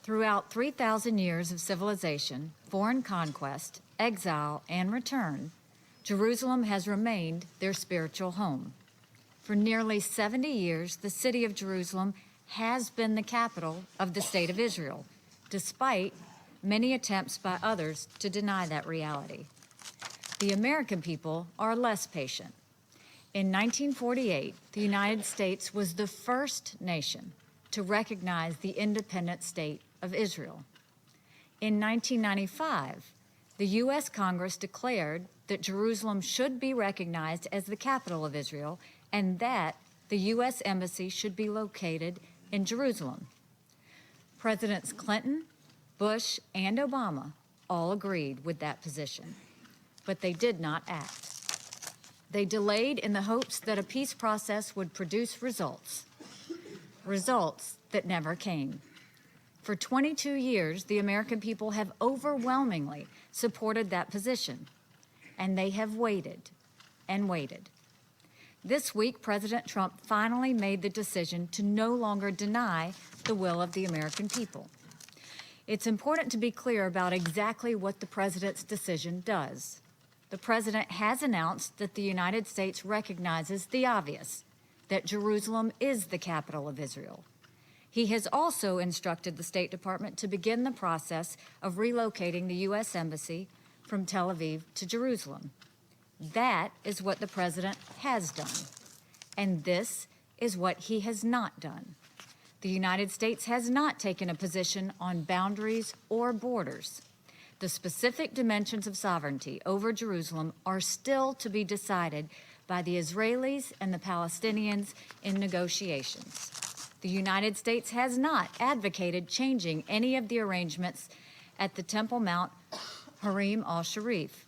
Throughout 3,000 years of civilization, foreign conquest, exile, and return, Jerusalem has remained their spiritual home. For nearly 70 years, the city of Jerusalem has been the capital of the State of Israel, despite many attempts by others to deny that reality. The American people are less patient. In 1948, the United States was the first nation to recognize the independent state of Israel. In 1995, the U.S. Congress declared that Jerusalem should be recognized as the capital of Israel and that the U.S. Embassy should be located in Jerusalem. Presidents Clinton, Bush, and Obama all agreed with that position, but they did not act. They delayed in the hopes that a peace process would produce results that never came. For 22 years, the American people have overwhelmingly supported that position, and they have waited and waited. This week, President Trump finally made the decision to no longer deny the will of the American people. It's important to be clear about exactly what the president's decision does. The president has announced that the United States recognizes the obvious, that Jerusalem is the capital of Israel. He has also instructed the State Department to begin the process of relocating the U.S. Embassy from Tel Aviv to Jerusalem. That is what the president has done, and this is what he has not done. The United States has not taken a position on boundaries or borders. The specific dimensions of sovereignty over Jerusalem are still to be decided by the Israelis and the Palestinians in negotiations. The United States has not advocated changing any of the arrangements at the Temple Mount Harim al-Sharif.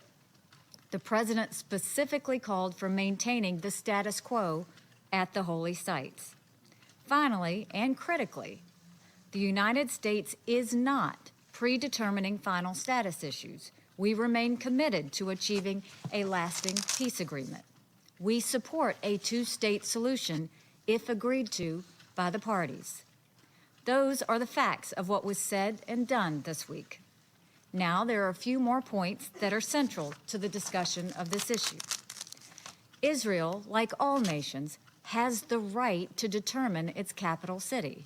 The president specifically called for maintaining the status quo at the holy sites. Finally, and critically, the United States is not predetermining final status issues. We remain committed to achieving a lasting peace agreement. We support a two-state solution if agreed to by the parties. Those are the facts of what was said and done this week. Now there are a few more points that are central to the discussion of this issue. Israel, like all nations, has the right to determine its capital city.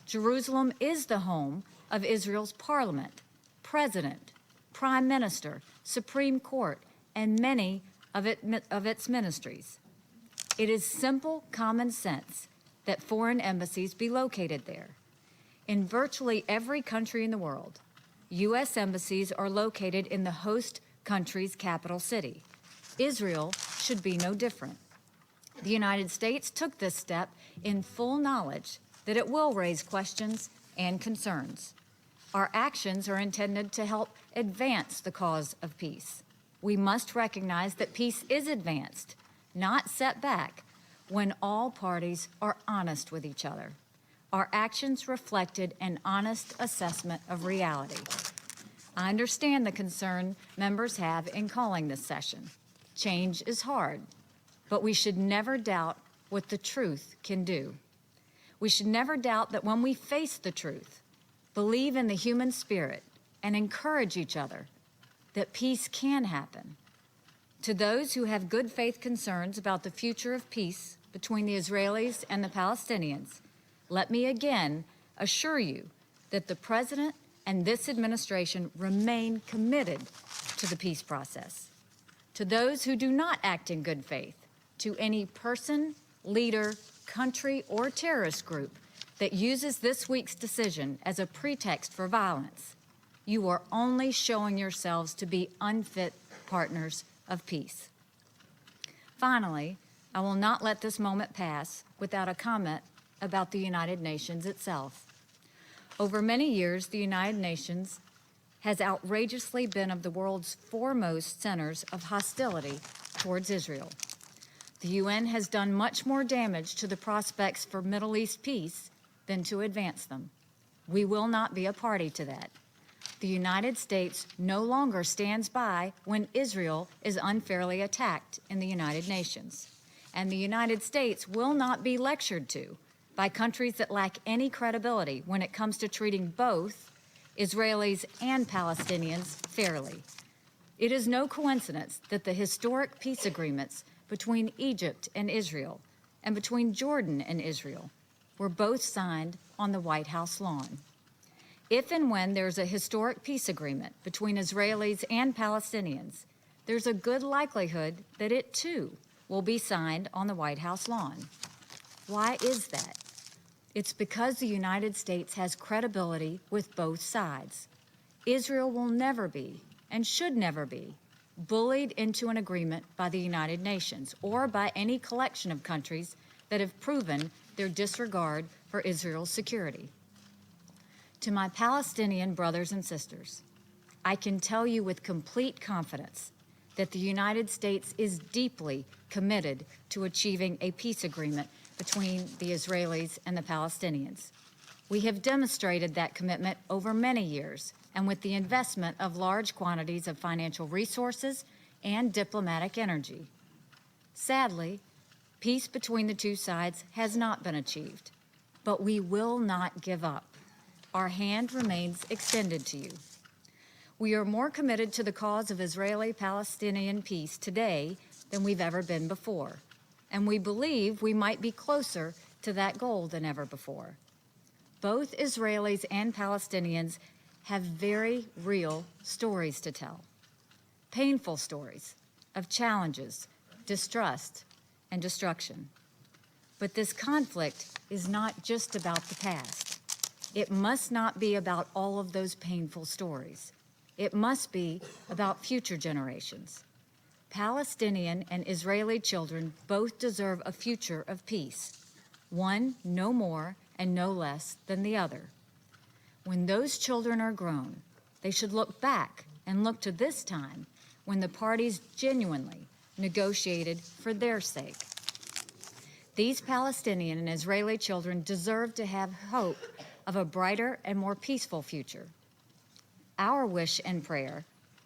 Jerusalem is the home of Israel's parliament, president, prime minister, Supreme Court, and many of its ministries. It is simple common sense that foreign embassies be located there. In virtually every country in the world, U.S. embassies are located in the host country's capital city. Israel should be no different. The United States took this step in full knowledge that it will raise questions and concerns. Our actions are intended to help advance the cause of peace. We must recognize that peace is advanced, not set back, when all parties are honest with each other. Our actions reflected an honest assessment of reality. I understand the concern members have in calling this session. Change is hard, but we should never doubt what the truth can do. We should never doubt that when we face the truth, believe in the human spirit, and encourage each other, that peace can happen. To those who have good faith concerns about the future of peace between the Israelis and the Palestinians, let me again assure you that the President and this administration remain committed to the peace process. To those who do not act in good faith, to any person, leader, country, or terrorist group that uses this week's decision as a pretext for violence, you are only showing yourselves to be unfit partners of peace. Finally, I will not let this moment pass without a comment about the United Nations itself. Over many years, the United Nations has outrageously been of the world's foremost centers of hostility towards Israel. The UN has done much more damage to the prospects for Middle East peace than to advance them. We will not be a party to that. The United States no longer stands by when Israel is unfairly attacked in the United Nations. And the United States will not be lectured to by countries that lack any credibility when it comes to treating both Israelis and Palestinians fairly. It is no coincidence that the historic peace agreements between Egypt and Israel and between Jordan and Israel were both signed on the White House lawn. If and when there's a historic peace agreement between Israelis and Palestinians, there's a good likelihood that it too will be signed on the White House lawn. Why is that? It's because the United States has credibility with both sides. Israel will never be, and should never be, bullied into an agreement by the United Nations or by any collection of countries that have proven their disregard for Israel's security. To my Palestinian brothers and sisters, I can tell you with complete confidence that the United States is deeply committed to achieving a peace agreement between the Israelis and the Palestinians. We have demonstrated that commitment over many years and with the investment of large quantities of financial resources and diplomatic energy. Sadly, peace between the two sides has not been achieved, but we will not give up. Our hand remains extended to you. We are more committed to the cause of Israeli-Palestinian peace today than we've ever been before, and we believe we might be closer to that goal than ever before. Both Israelis and Palestinians have very real stories to tell, painful stories of challenges, distrust, and destruction. But this conflict is not just about the past. It must not be about all of those painful stories. It must be about future generations. Palestinian and Israeli children both deserve a future of peace, one no more and no less than the other. When those children are grown, they should look back and look to this time when the parties genuinely negotiated for their sake. These Palestinian and Israeli children deserve to have hope of a brighter and more peaceful future. Our wish and prayer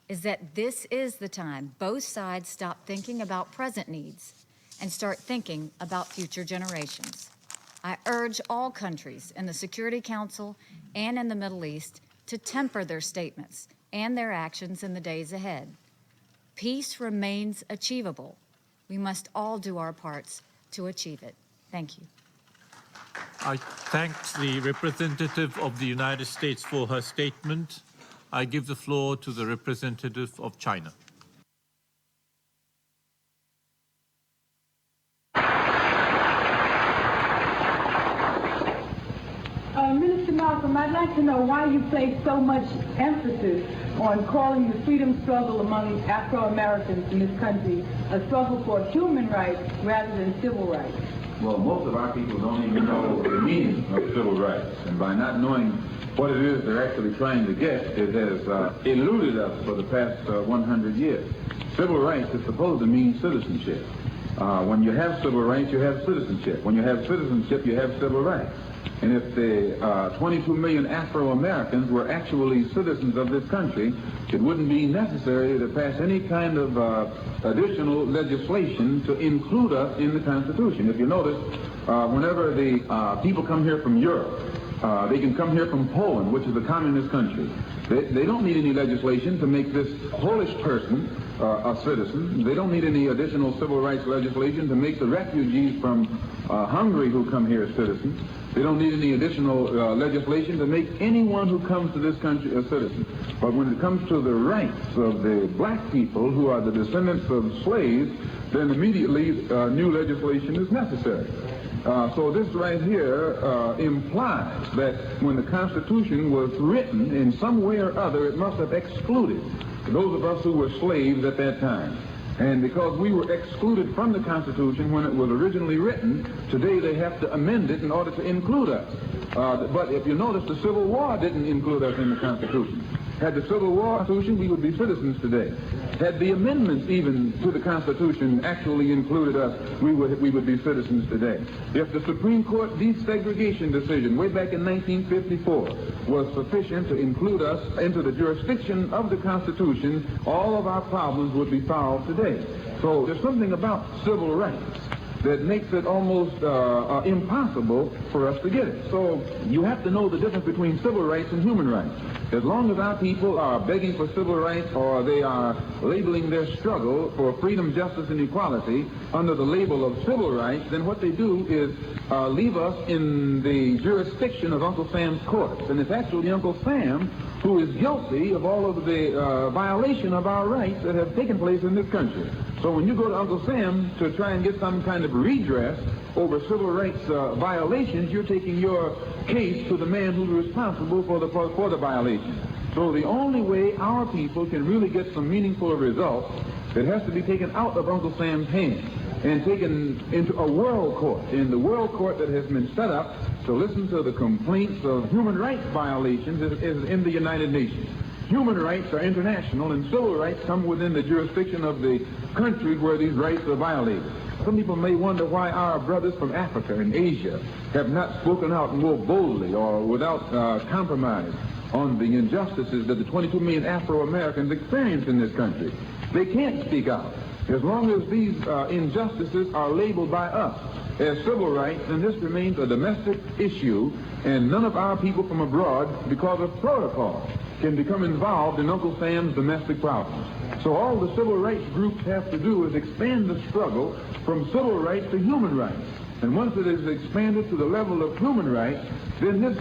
is that this is the time both sides stop thinking about present needs and start thinking about future generations. I urge all countries in the Security Council and in the Middle East to temper their statements and their actions in the days ahead. Peace remains achievable. We must all do our parts to achieve it. Thank you. I thank the representative of the United States for her statement. I give the floor to the representative of China. Minister Malcolm, I'd like to know why you place so much emphasis on calling the freedom struggle among Afro-Americans in this country a struggle for human rights rather than civil rights. Well, most of our people don't even know the meaning of civil rights, and by not knowing what it is they're actually trying to get, it has eluded us for the past 100 years. Civil rights is supposed to mean citizenship. When you have civil rights, you have citizenship. When you have citizenship, you have civil rights. And if the 22 million Afro-Americans were actually citizens of this country, it wouldn't be necessary to pass any kind of additional legislation to include us in the Constitution. If you notice, whenever the people come here from Europe, they can come here from Poland, which is a communist country. They don't need any legislation to make this Polish person a citizen. They don't need any additional civil rights legislation to make the refugees from Hungary who come here citizens. They don't need any additional legislation to make anyone who comes to this country a citizen. But when it comes to the rights of the black people who are the descendants of slaves, then immediately new legislation is necessary. So this right here implies that when the Constitution was written, in some way or other, it must have excluded those of us who were slaves at that time. And because we were excluded from the Constitution when it was originally written, today they have to amend it in order to include us. But if you notice, the Civil War didn't include us in the Constitution. Had the Civil War Constitution, we would be citizens today. Had the amendments even to the Constitution actually included us, we would be citizens today. If the Supreme Court desegregation decision way back in 1954 was sufficient to include us into the jurisdiction of the Constitution, all of our problems would be solved today. So there's something about civil rights that makes it almost impossible for us to get it. So you have to know the difference between civil rights and human rights. As long as our people are begging for civil rights, or they are labeling their struggle for freedom, justice, and equality under the label of civil rights, then what they do is leave us in the jurisdiction of Uncle Sam's courts. And it's actually Uncle Sam who is guilty of all of the violation of our rights that have taken place in this country. So when you go to Uncle Sam to try and get some kind of redress over civil rights violations, you're taking your case to the man who's responsible for the violation. So the only way our people can really get some meaningful results, it has to be taken out of Uncle Sam's hands and taken into a world court. And the world court that has been set up to listen to the complaints of human rights violations is in the United Nations. Human rights are international, and civil rights come within the jurisdiction of the country where these rights are violated. Some people may wonder why our brothers from Africa and Asia have not spoken out more boldly or without compromise on the injustices that the 22 million Afro-Americans experience in this country. They can't speak out. As long as these injustices are labeled by us as civil rights, then this remains a domestic issue, and none of our people from abroad, because of protocol, can become involved in Uncle Sam's domestic problems. So all the civil rights groups have to do is expand the struggle from civil rights to human rights. And once it is expanded to the level of human rights, then this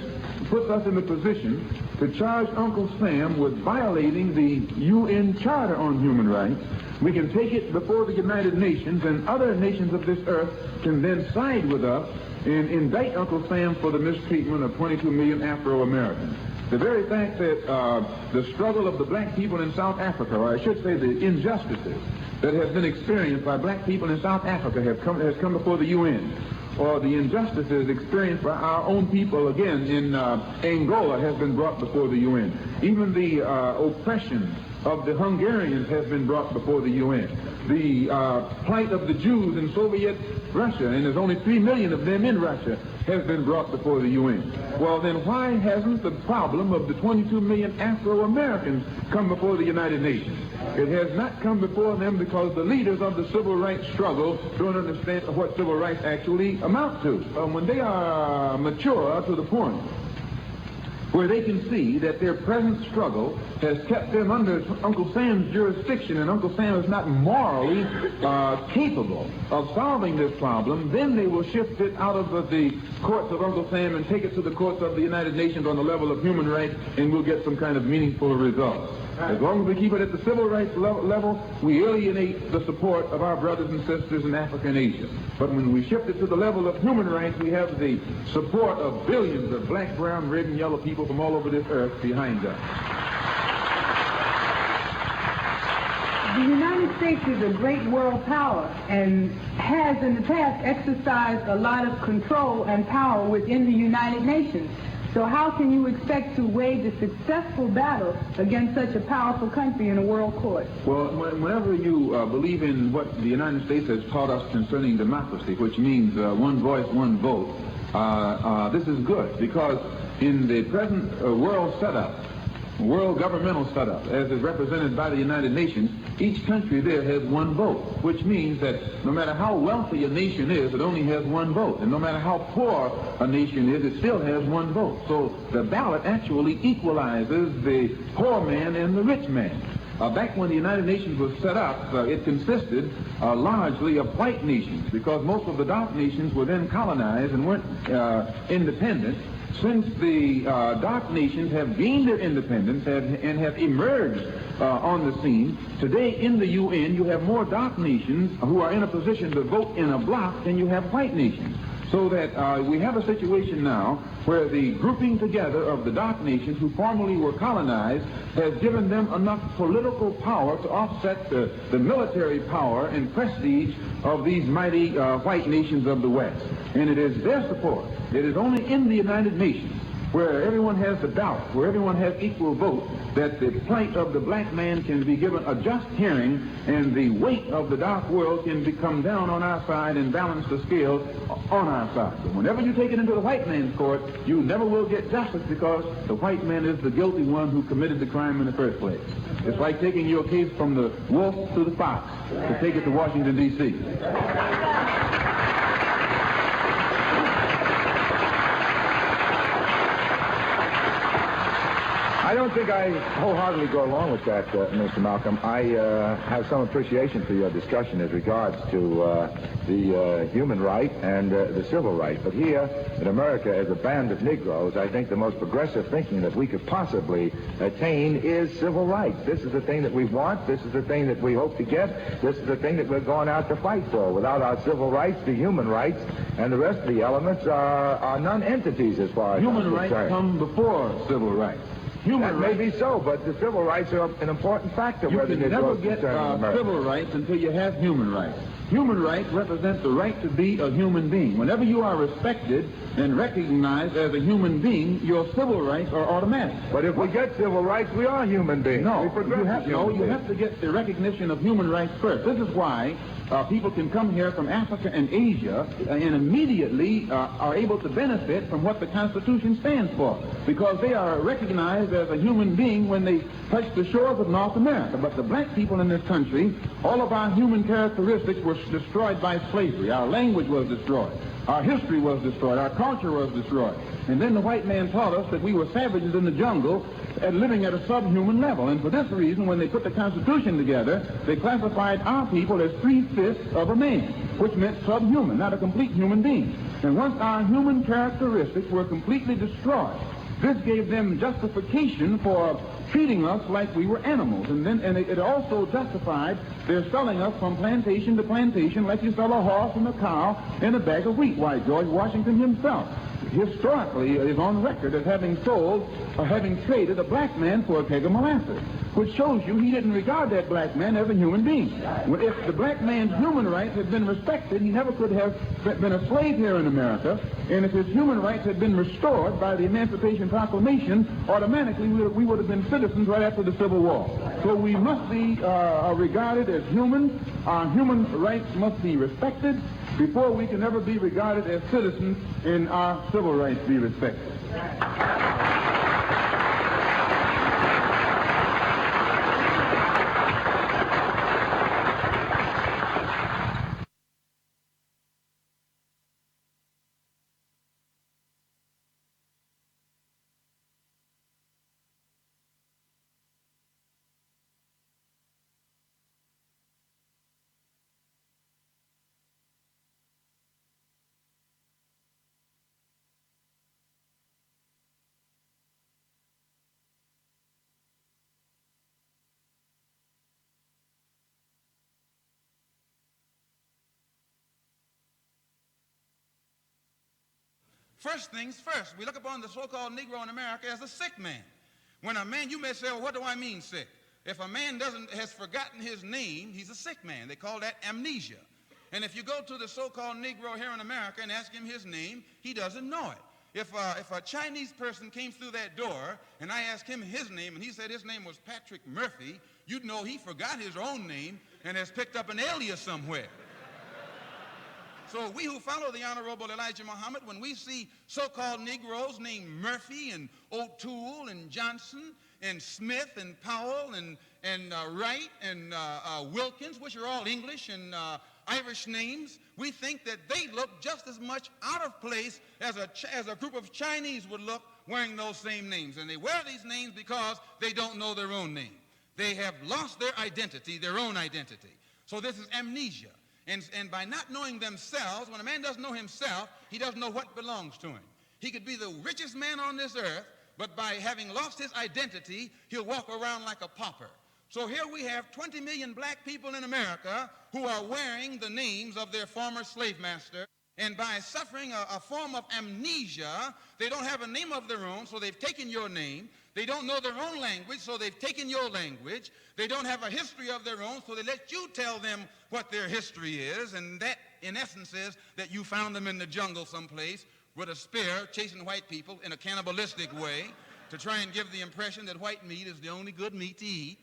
puts us in a position to charge Uncle Sam with violating the UN Charter on Human Rights. We can take it before the United Nations, and other nations of this earth can then side with us and indict Uncle Sam for the mistreatment of 22 million Afro-Americans. The very fact that the struggle of the black people in South Africa, or I should say the injustices that have been experienced by black people in South Africa has come before the UN, or the injustices experienced by our own people again in Angola has been brought before the UN. Even the oppression of the Hungarians has been brought before the UN. The plight of the Jews in Soviet Russia, and there's only 3 million of them in Russia, has been brought before the UN. Well, then why hasn't the problem of the 22 million Afro-Americans come before the United Nations? It has not come before them because the leaders of the civil rights struggle don't understand what civil rights actually amount to. When they are mature to the point where they can see that their present struggle has kept them under Uncle Sam's jurisdiction, and Uncle Sam is not morally capable of solving this problem, then they will shift it out of the courts of Uncle Sam and take it to the courts of the United Nations on the level of human rights, and we'll get some kind of meaningful results. As long as we keep it at the civil rights level, we alienate the support of our brothers and sisters in Africa and Asia. But when we shift it to the level of human rights, we have the support of billions of black, brown, red, and yellow people from all over this earth behind us. The United States is a great world power and has in the past exercised a lot of control and power within the United Nations. So how can you expect to wage a successful battle against such a powerful country in a world court? Well, whenever you believe in what the United States has taught us concerning democracy, which means one voice, one vote, this is good, because in the present world setup, world governmental setup, as is represented by the United Nations, each country there has one vote, which means that no matter how wealthy a nation is, it only has one vote. And no matter how poor a nation is, it still has one vote. So the ballot actually equalizes the poor man and the rich man. Back when the United Nations was set up, it consisted largely of white nations, because most of the dark nations were then colonized and weren't independent. Since the dark nations have gained their independence and have emerged on the scene, today in the UN you have more dark nations who are in a position to vote in a bloc than you have white nations. So that we have a situation now where the grouping together of the dark nations who formerly were colonized has given them enough political power to offset the military power and prestige of these mighty white nations of the West. And it is their support. It is only in the United Nations, where everyone has the ballot, where everyone has equal vote, that the plight of the black man can be given a just hearing, and the weight of the dark world can come down on our side and balance the scale on our side. But whenever you take it into the white man's court, you never will get justice, because the white man is the guilty one who committed the crime in the first place. It's like taking your case from the wolf to the fox to take it to Washington, D.C. I don't think I wholeheartedly go along with that, Mr. Malcolm. I have some appreciation for your discussion as regards to the human right and the civil right. But here in America, as a band of Negroes, I think the most progressive thinking that we could possibly attain is civil rights. This is the thing that we want. This is the thing that we hope to get. This is the thing that we're going out to fight for. Without our civil rights, the human rights and the rest of the elements are non-entities as far as human rights come before civil rights. That may be so, but the civil rights are an important factor. You can never get civil rights until you have human rights. Human rights represent the right to be a human being. Whenever you are respected and recognized as a human being, your civil rights are automatic. But if we get civil rights, we are human beings. No, you have to get the recognition of human rights first. This is why people can come here from Africa and Asia and immediately are able to benefit from what the Constitution stands for, because they are recognized as a human being when they touch the shores of North America. But the black people in this country, all of our human characteristics were destroyed by slavery. Our language was destroyed. Our history was destroyed. Our culture was destroyed. And then the white man taught us that we were savages in the jungle and living at a subhuman level. And for this reason, when they put the Constitution together, they classified our people as 3/5 of a man, which meant subhuman, not a complete human being. And once our human characteristics were completely destroyed, this gave them justification for treating us like we were animals. And it also justified their selling us from plantation to plantation like you sell a horse and a cow and a bag of wheat. Why, George Washington himself historically is on record as having sold or having traded a black man for a keg of molasses, which shows you he didn't regard that black man as a human being. If the black man's human rights had been respected, he never could have been a slave here in America. And if his human rights had been restored by the Emancipation Proclamation, automatically we would have been citizens right after the Civil War. So we must be regarded as human. Our human rights must be respected before we can ever be regarded as citizens and our civil rights be respected. First things first, we look upon the so-called Negro in America as a sick man. When a man, you may say, well, what do I mean sick? If a man has forgotten his name, he's a sick man. They call that amnesia. And if you go to the so-called Negro here in America and ask him his name, he doesn't know it. If a Chinese person came through that door and I asked him his name and he said his name was Patrick Murphy, you'd know he forgot his own name and has picked up an alias somewhere. So we who follow the Honorable Elijah Muhammad, when we see so-called Negroes named Murphy and O'Toole and Johnson and Smith and Powell and Wright and Wilkins, which are all English and Irish names, we think that they look just as much out of place as a group of Chinese would look wearing those same names. And they wear these names because they don't know their own name. They have lost their identity, their own identity. So this is amnesia. And by not knowing themselves, when a man doesn't know himself, he doesn't know what belongs to him. He could be the richest man on this earth, but by having lost his identity, he'll walk around like a pauper. So here we have 20 million black people in America who are wearing the names of their former slave master. And by suffering a form of amnesia, they don't have a name of their own, so they've taken your name. They don't know their own language, so they've taken your language. They don't have a history of their own, so they let you tell them what their history is. And that, in essence, is that you found them in the jungle someplace with a spear chasing white people in a cannibalistic way to try and give the impression that white meat is the only good meat to eat.